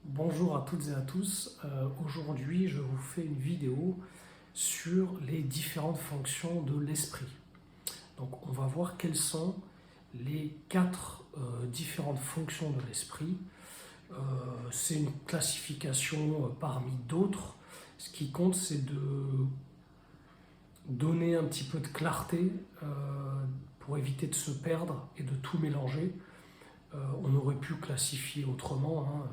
Bonjour à toutes et à tous. Aujourd'hui, je vous fais une vidéo sur les différentes fonctions de l'esprit. Donc, on va voir quelles sont les quatre différentes fonctions de l'esprit. C'est une classification parmi d'autres. Ce qui compte, c'est de donner un petit peu de clarté pour éviter de se perdre et de tout mélanger. On aurait pu classifier autrement, hein.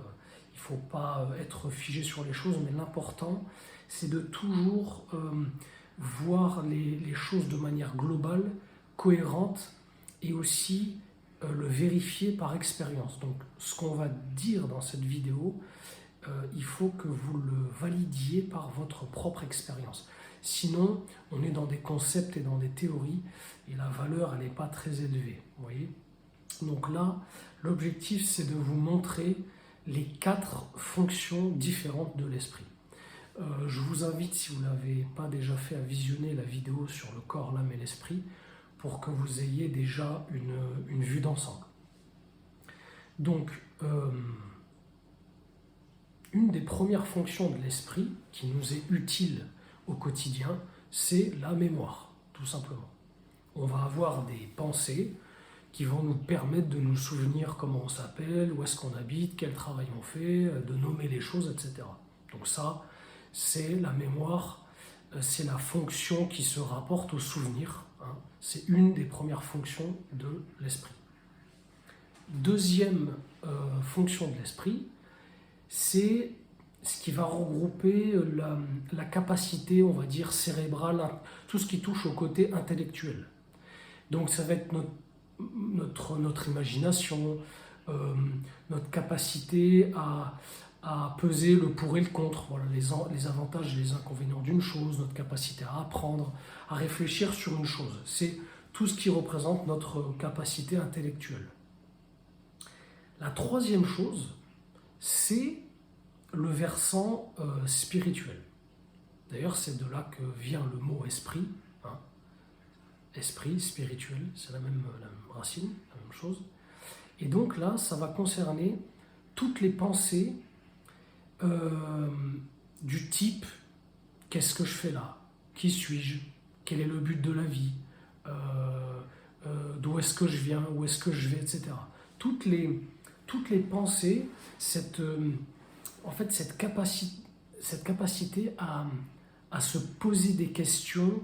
Il ne faut pas être figé sur les choses, mais l'important, c'est de toujours voir les choses de manière globale, cohérente, et aussi le vérifier par expérience. Donc, ce qu'on va dire dans cette vidéo, il faut que vous le validiez par votre propre expérience. Sinon, on est dans des concepts et dans des théories, et la valeur, elle n'est pas très élevée. Vous voyez ? Donc là, l'objectif, c'est de vous montrer les quatre fonctions différentes de l'esprit. Je vous invite, si vous ne l'avez pas déjà fait, à visionner la vidéo sur le corps, l'âme et l'esprit pour que vous ayez déjà une vue d'ensemble. Donc, une des premières fonctions de l'esprit qui nous est utile au quotidien, c'est la mémoire, tout simplement. On va avoir des pensées qui vont nous permettre de nous souvenir comment on s'appelle, où est-ce qu'on habite, quel travail on fait, de nommer les choses, etc. Donc ça, c'est la mémoire, c'est la fonction qui se rapporte au souvenir, hein. C'est une des premières fonctions de l'esprit. Deuxième fonction de l'esprit, c'est ce qui va regrouper la capacité, on va dire, cérébrale, tout ce qui touche au côté intellectuel. Donc ça va être notre imagination, notre capacité à peser le pour et le contre, voilà, les avantages et les inconvénients d'une chose, notre capacité à apprendre, à réfléchir sur une chose. C'est tout ce qui représente notre capacité intellectuelle. La troisième chose, c'est le versant spirituel. D'ailleurs, c'est de là que vient le mot esprit, hein. Esprit, spirituel, c'est la même racine, la même chose. Et donc là, ça va concerner toutes les pensées du type « qu'est-ce que je fais là ? Qui suis-je ? Quel est le but de la vie ? D'où est-ce que je viens ? Où est-ce que je vais ? Etc. » Toutes les pensées, cette capacité à se poser des questions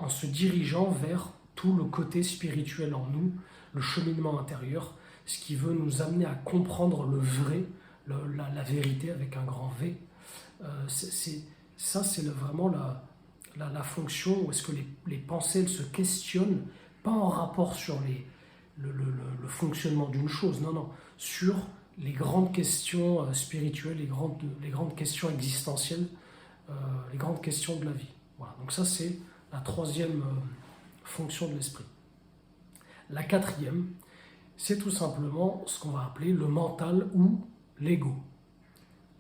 en se dirigeant vers tout le côté spirituel en nous, le cheminement intérieur, ce qui veut nous amener à comprendre le vrai, la vérité avec un grand V. C'est vraiment la fonction où est-ce que les pensées elles se questionnent, pas en rapport sur le fonctionnement d'une chose, non, sur les grandes questions spirituelles, les grandes questions existentielles, les grandes questions de la vie. Voilà. Donc ça, c'est la troisième fonction de l'esprit. La quatrième, c'est tout simplement ce qu'on va appeler le mental ou l'ego.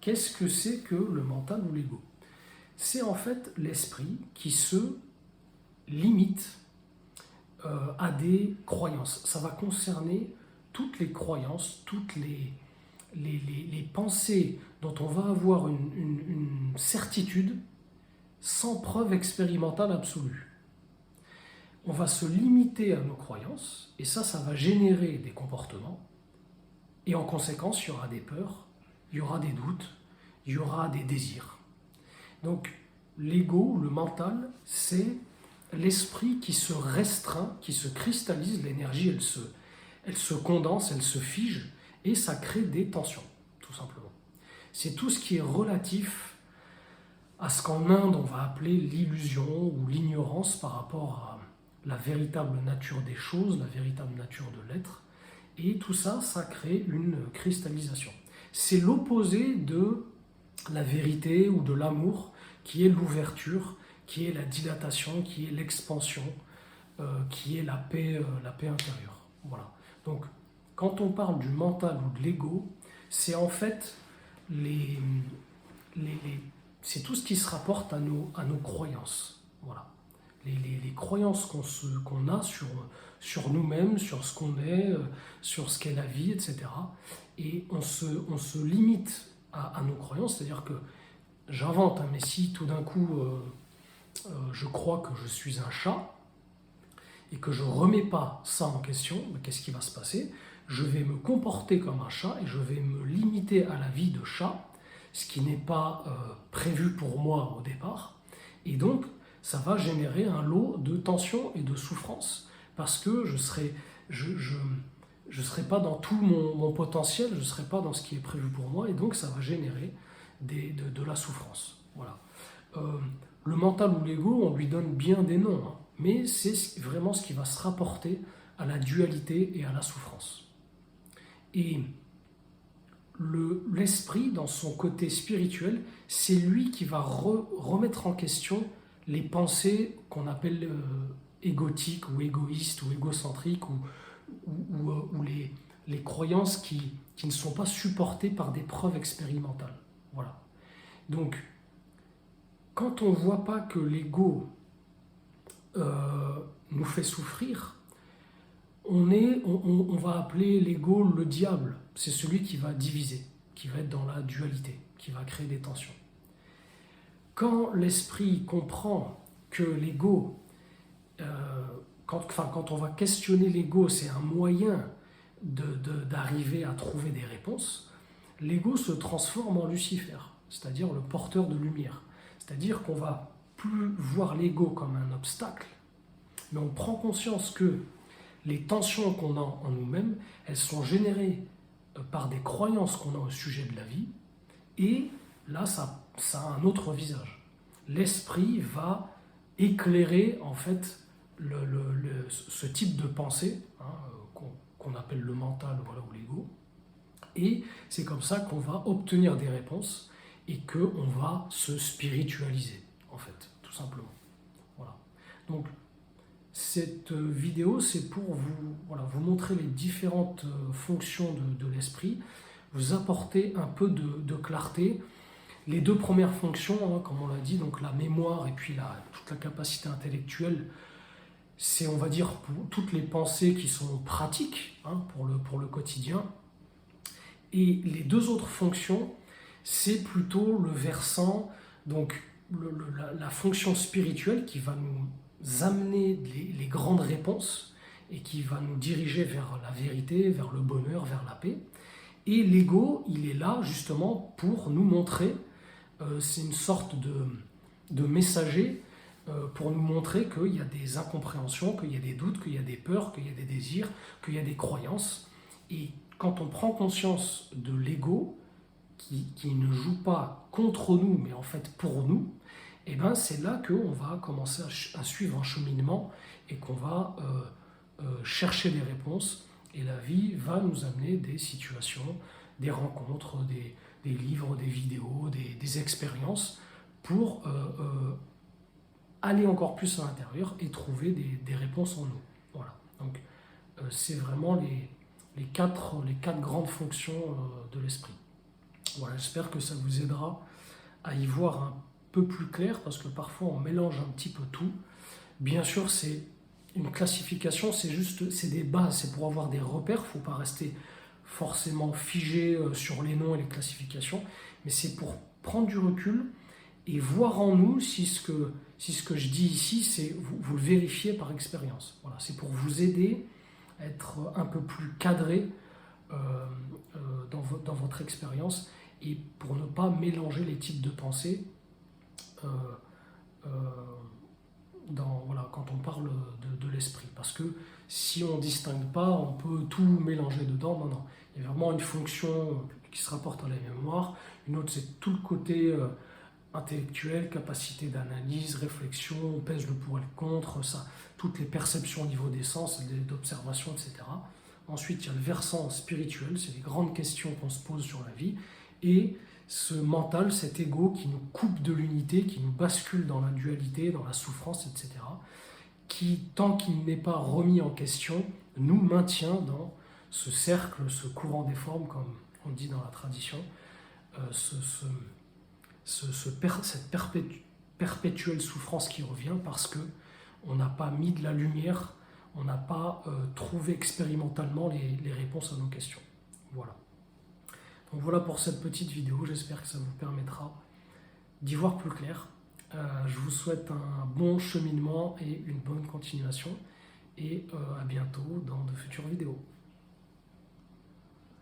Qu'est-ce que c'est que le mental ou l'ego ? C'est en fait l'esprit qui se limite à des croyances. Ça va concerner toutes les croyances, toutes les pensées dont on va avoir une certitude sans preuve expérimentale absolue. On va se limiter à nos croyances, et ça va générer des comportements, et en conséquence, il y aura des peurs, il y aura des doutes, il y aura des désirs. Donc, l'ego, le mental, c'est l'esprit qui se restreint, qui se cristallise, l'énergie, elle se condense, elle se fige, et ça crée des tensions, tout simplement. C'est tout ce qui est relatif à ce qu'en Inde, on va appeler l'illusion ou l'ignorance par rapport à la véritable nature des choses, la véritable nature de l'être. Et tout ça, ça crée une cristallisation. C'est l'opposé de la vérité ou de l'amour, qui est l'ouverture, qui est la dilatation, qui est l'expansion, qui est la paix intérieure. Voilà. Donc, quand on parle du mental ou de l'ego, c'est en fait c'est tout ce qui se rapporte à nos croyances. Voilà. Les croyances qu'on a sur nous-mêmes, sur ce qu'on est, sur ce qu'est la vie, etc. Et on se limite à nos croyances, c'est-à-dire que j'invente un messie, tout d'un coup, je crois que je suis un chat, et que je ne remets pas ça en question, qu'est-ce qui va se passer? Je vais me comporter comme un chat et je vais me limiter à la vie de chat, ce qui n'est pas prévu pour moi au départ. Et donc, ça va générer un lot de tension et de souffrance parce que je serai pas dans tout mon potentiel, je ne serai pas dans ce qui est prévu pour moi et donc ça va générer de la souffrance. Voilà. Le mental ou l'ego, on lui donne bien des noms, hein, mais c'est vraiment ce qui va se rapporter à la dualité et à la souffrance. Et l'esprit, dans son côté spirituel, c'est lui qui va remettre en question les pensées qu'on appelle égotiques ou égoïstes ou égocentriques ou les croyances qui ne sont pas supportées par des preuves expérimentales. Voilà. Donc, quand on ne voit pas que l'ego nous fait souffrir, on va appeler l'ego le diable. C'est celui qui va diviser, qui va être dans la dualité, qui va créer des tensions. Quand l'esprit comprend que l'ego, quand on va questionner l'ego, c'est un moyen d'arriver à trouver des réponses, l'ego se transforme en Lucifer, c'est-à-dire le porteur de lumière. C'est-à-dire qu'on va plus voir l'ego comme un obstacle, mais on prend conscience que les tensions qu'on a en nous-mêmes, elles sont générées par des croyances qu'on a au sujet de la vie, et là, ça a un autre visage. L'esprit va éclairer, en fait, ce type de pensée, hein, qu'on appelle le mental, voilà, ou l'ego, et c'est comme ça qu'on va obtenir des réponses et qu'on va se spiritualiser, en fait, tout simplement. Voilà. Donc, cette vidéo, c'est pour vous montrer les différentes fonctions de l'esprit, vous apporter un peu de clarté. Les deux premières fonctions, hein, comme on l'a dit, donc la mémoire et puis toute la capacité intellectuelle, c'est, on va dire, pour toutes les pensées qui sont pratiques, hein, pour le quotidien. Et les deux autres fonctions, c'est plutôt le versant, donc la fonction spirituelle qui va nous amener les grandes réponses et qui va nous diriger vers la vérité, vers le bonheur, vers la paix. Et l'ego, il est là justement pour nous montrer, c'est une sorte de messager pour nous montrer qu'il y a des incompréhensions, qu'il y a des doutes, qu'il y a des peurs, qu'il y a des désirs, qu'il y a des croyances. Et quand on prend conscience de l'ego, qui ne joue pas contre nous, mais en fait pour nous, et ben c'est là qu'on va commencer à suivre un cheminement et qu'on va chercher des réponses. Et la vie va nous amener des situations, des rencontres, des livres, des vidéos, des expériences pour aller encore plus à l'intérieur et trouver des réponses en nous. Voilà. Donc c'est vraiment les quatre grandes fonctions de l'esprit. Voilà, j'espère que ça vous aidera à y voir un peu plus clair, parce que parfois on mélange un petit peu tout. Bien sûr, c'est une classification, c'est des bases, c'est pour avoir des repères, il ne faut pas rester forcément figé sur les noms et les classifications, mais c'est pour prendre du recul et voir en nous si ce que je dis ici, c'est vous le vérifiez par expérience. Voilà, c'est pour vous aider à être un peu plus cadré dans votre expérience et pour ne pas mélanger les types de pensée quand on parle de l'esprit. Parce que si on ne distingue pas, on peut tout mélanger dedans. Non. Il y a vraiment une fonction qui se rapporte à la mémoire. Une autre, c'est tout le côté intellectuel, capacité d'analyse, réflexion, on pèse le pour et le contre, ça, toutes les perceptions au niveau des sens, d'observation, etc. Ensuite, il y a le versant spirituel, c'est les grandes questions qu'on se pose sur la vie. Et ce mental, cet ego qui nous coupe de l'unité, qui nous bascule dans la dualité, dans la souffrance, etc., qui, tant qu'il n'est pas remis en question, nous maintient dans ce cercle, ce courant des formes, comme on dit dans la tradition, cette perpétuelle souffrance qui revient parce qu'on n'a pas mis de la lumière, on n'a pas trouvé expérimentalement les réponses à nos questions. Voilà. Donc voilà pour cette petite vidéo, j'espère que ça vous permettra d'y voir plus clair. Je vous souhaite un bon cheminement et une bonne continuation, et à bientôt dans de futures vidéos.